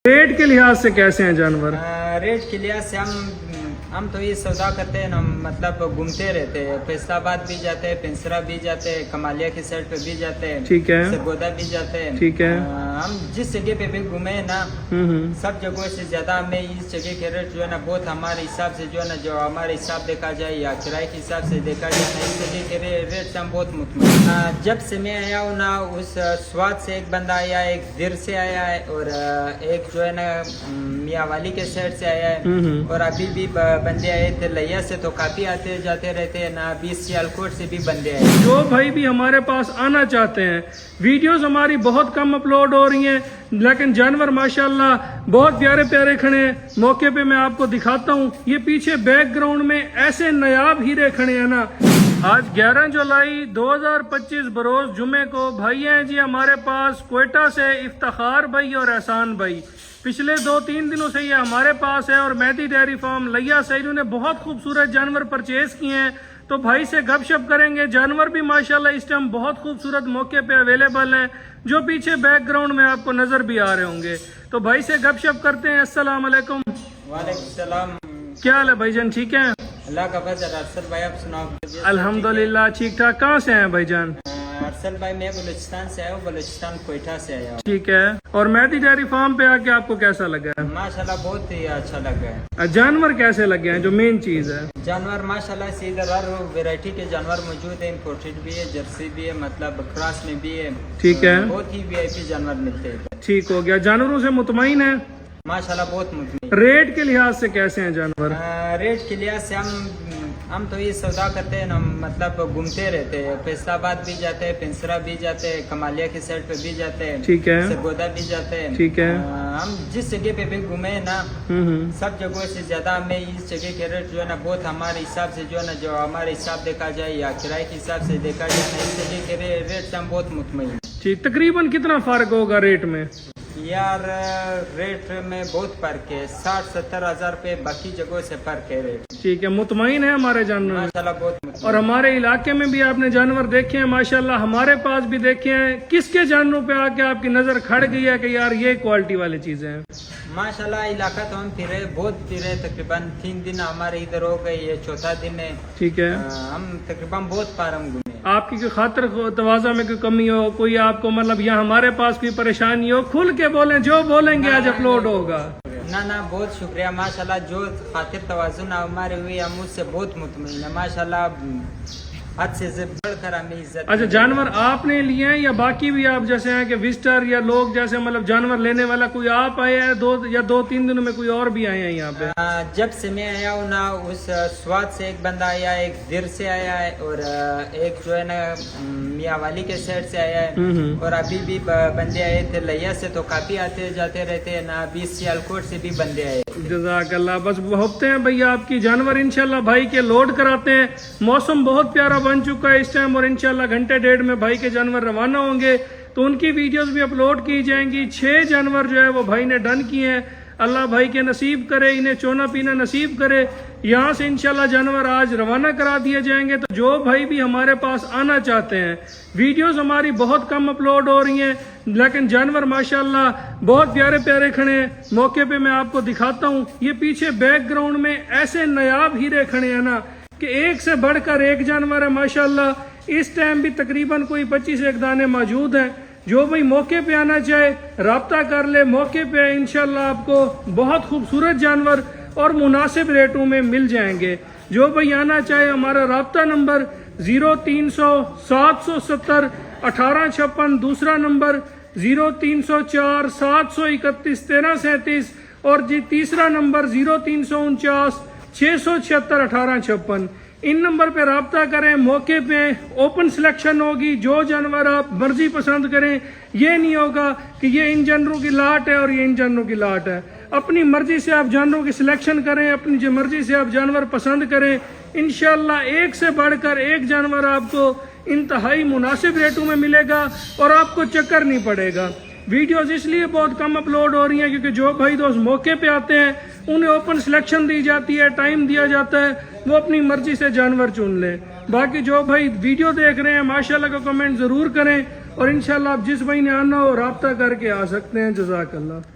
Rate کے لحاظ سے کیسے ہیں جانور؟ ریٹ کے لحاظ سے ہم تو یہ سودا کرتے ہیں نا، مطلب گھومتے رہتے ہیں، فیصل آباد بھی جاتے ہیں، پنسرا بھی جاتے ہیں، کمالیہ کی سائڈ پہ بھی جاتے ہیں، ٹھیک ہے، سرگودا بھی جاتے ہیں، ٹھیک ہے۔ ہم جس جگہ پہ بھی گھومے ہیں نا، سب جگہوں سے زیادہ ہمیں اس جگہ کے ریٹ جو ہے نا بہت ہمارے حساب سے جو ہے نا، جو ہمارے حساب دیکھا جائے یا کرائے کے حساب سے دیکھا جائے نا، اس جگہ کے ریٹ سے ہم بہت مطمئن۔ جب سے میں آیا ہوں نا، اس سوات سے ایک بندہ آیا ہے، ایک دیر سے آیا ہے، اور ایک جو ہے نا میاں والی کے سائڈ سے آیا ہے، اور ابھی بھی بندے آئے تھے لیا سے، تو کافی آتے جاتے رہتے ہیں نا، 20 سیالکوٹ سے بھی بندے آئے۔ جو بھائی بھی ہمارے پاس آنا چاہتے ہیں، ویڈیوز ہماری بہت کم اپلوڈ ہو رہی ہیں، لیکن جانور ماشاءاللہ بہت پیارے پیارے کھڑے ہیں۔ موقع پہ میں آپ کو دکھاتا ہوں، یہ پیچھے بیک گراؤنڈ میں ایسے نایاب ہیرے کھڑے ہیں نا۔ آج 11 جولائی 2025 بروز جمعے کو بھائی ہیں جی ہمارے پاس کوئٹہ سے افتخار بھائی اور احسان بھائی۔ پچھلے 2-3 دنوں سے یہ ہمارے پاس ہے، اور مہدی ڈیری فارم لیا سے انہوں نے بہت خوبصورت جانور پرچیز کیے ہیں، تو بھائی سے گپ شپ کریں گے۔ جانور بھی ماشاءاللہ اس ٹائم بہت خوبصورت موقع پہ اویلیبل ہیں، جو پیچھے بیک گراؤنڈ میں آپ کو نظر بھی آ رہے ہوں گے، تو بھائی سے گپ شپ کرتے ہیں۔ السلام علیکم۔ وعلیکم السلام۔ کیا حال ہے بھائی جان، ٹھیک ہیں؟ اللہ کا فضل۔ ارسل بھائی آپ سناؤ؟ الحمدللہ ٹھیک ٹھاک۔ کہاں سے ہیں بھائی جان؟ ارسل بھائی میں بلوچستان سے آیا ہوں، بلوچستان کوئٹہ سے آیا ہوں۔ ٹھیک ہے، اور مہدی ڈیری فارم پہ آ کے آپ کو کیسا لگا ہے؟ ماشاءاللہ بہت ہی اچھا لگا ہے۔ جانور کیسے لگے ہیں، جو مین چیز ہے؟ جانور ماشاءاللہ سے ادھر ہر ویرائٹی کے جانور موجود ہیں، امپورٹڈ بھی ہے، جرسی بھی ہے، مطلب کراس میں بھی ہے۔ ٹھیک ہے، بہت ہی VIP جانور ملتے ہیں۔ ٹھیک ہو گیا۔ جانوروں سے مطمئن ہے؟ ماشاءاللہ بہت مطمئن۔ ریٹ کے لحاظ سے کیسے ہیں جانور؟ ریٹ کے لحاظ سے ہم تو یہ سودا کرتے ہیں نا، مطلب گھومتے رہتے ہیں، فیصل آباد بھی جاتے ہیں، پنسرا بھی جاتے ہیں، کمالیہ کی سائڈ پہ بھی جاتے ہیں، ٹھیک ہے، سرگودا بھی جاتے ہیں، ٹھیک ہے۔ ہم جس جگہ پہ بھی گھومے ہیں نا، سب جگہوں سے زیادہ ہمیں اس جگہ کے ریٹ جو ہے نا بہت ہمارے حساب سے جو ہے نا، جو ہمارے حساب دیکھا جائے یا کرائے کے حساب سے دیکھا جائے نا، اس جگہ کے ریٹ سے ہم بہت مطمئن۔ ٹھیک، تقریباً کتنا فرق ہوگا ریٹ میں؟ یار ریٹ میں بہت فرق ہے، 60-70 ہزار روپے باقی جگہوں سے فرق ہے ریٹ۔ ٹھیک ہے، مطمئن ہے ہمارے جانور؟ ماشاءاللہ بہت مطمئن۔ اور ہمارے علاقے میں بھی آپ نے جانور دیکھے ہیں ماشاءاللہ، ہمارے پاس بھی دیکھے ہیں، کس کے جانوروں پہ آ کے آپ کی نظر کھڑ گئی ہے کہ یار یہ کوالٹی والی چیزیں ہیں؟ ماشاءاللہ علاقہ تو ہم پھرے، بہت پھرے، تقریباً 3 دن ہمارے ادھر ہو گئے، یہ 4تھا دن ہے۔ ٹھیک ہے، ہم تقریباً بہت فارم گھومے۔ آپ کی کوئی خاطر تواضع میں کوئی کمی ہو، کوئی آپ کو مطلب یا ہمارے پاس کوئی پریشانی ہو، کھل کے بولیں، جو بولیں گے آج اپلوڈ ہوگا۔ نہ بہت شکریہ، ماشاءاللہ جو خاطر توازن ہمارے ہوئی، ہم اس سے بہت مطمئن ہیں، ماشاءاللہ حد سے بڑھ کر ہمیں عزت۔ اچھا، جانور آپ نے لیے ہیں یا باقی بھی آپ جیسے ہیں کہ وزٹر یا لوگ جیسے مطلب جانور لینے والا کوئی آپ آیا ہے 2-3 دنوں میں کوئی اور بھی آئے ہیں یہاں پہ؟ جب سے میں آیا ہوں نا، اس سوات سے ایک بندہ آیا ہے، ایک دیر سے آیا ہے، اور ایک جو ہے نا میاں والی کے سائڈ سے آیا ہے، اور ابھی بھی بندے آئے تھے لیا سے، تو کافی آتے جاتے رہتے ہیں نا، 20 سیالکوٹ سے بھی بندے آئے۔ جزاک اللہ۔ بس ہوتے ہیں بھئی آپ کی جانور انشاءاللہ بھائی کے لوڈ کراتے ہیں۔ موسم بہت پیارا بن چکا ہے اس ٹائم، اور انشاءاللہ گھنٹے ڈیڑھ میں بھائی کے جانور روانہ ہوں گے، تو ان کی ویڈیوز بھی اپلوڈ کی جائیں گی۔ 6 جانور جو ہے وہ بھائی نے ڈن کیے ہیں، اللہ بھائی کے نصیب کرے، انہیں چونا پینا نصیب کرے۔ یہاں سے انشاءاللہ جانور آج روانہ کرا دیے جائیں گے، تو جو بھائی بھی ہمارے پاس آنا چاہتے ہیں، ویڈیوز ہماری بہت کم اپلوڈ ہو رہی ہیں، لیکن جانور ماشاءاللہ بہت پیارے پیارے کھڑے ہیں۔ موقع پہ میں آپ کو دکھاتا ہوں، یہ پیچھے بیک گراؤنڈ میں ایسے نایاب ہیرے کھڑے ہیں نا کہ ایک سے بڑھ کر ایک جانور ہے ماشاءاللہ۔ اس ٹائم بھی تقریباً کوئی 25 دانے موجود ہیں۔ جو بھائی موقع پہ آنا چاہے رابطہ کر لے، موقع پہ انشاءاللہ آپ کو بہت خوبصورت جانور اور مناسب ریٹوں میں مل جائیں گے۔ جو بھائی آنا چاہے ہمارا رابطہ نمبر 0300 770 1856، دوسرا نمبر 0304 731 1337، اور جی تیسرا نمبر 0349 676 1856۔ ان نمبر پہ رابطہ کریں، موقع پہ اوپن سلیکشن ہوگی، جو جانور آپ مرضی پسند کریں۔ یہ نہیں ہوگا کہ یہ ان جانوروں کی لاٹ ہے اور یہ ان جانوروں کی لاٹ ہے۔ اپنی مرضی سے آپ جانوروں کی سلیکشن کریں، اپنی مرضی سے آپ جانور پسند کریں، انشاءاللہ ایک سے بڑھ کر ایک جانور آپ کو انتہائی مناسب ریٹوں میں ملے گا، اور آپ کو چکر نہیں پڑے گا۔ ویڈیوز اس لیے بہت کم اپلوڈ ہو رہی ہیں کیونکہ جو بھائی دوست موقع پہ آتے ہیں انہیں اوپن سلیکشن دی جاتی ہے، ٹائم دیا جاتا ہے، وہ اپنی مرضی سے جانور چن لیں۔ باقی جو بھائی ویڈیو دیکھ رہے ہیں ماشاءاللہ کا کمنٹ ضرور کریں، اور انشاءاللہ آپ جس بھائی نے آنا ہو رابطہ کر کے آ سکتے ہیں۔ جزاک اللہ۔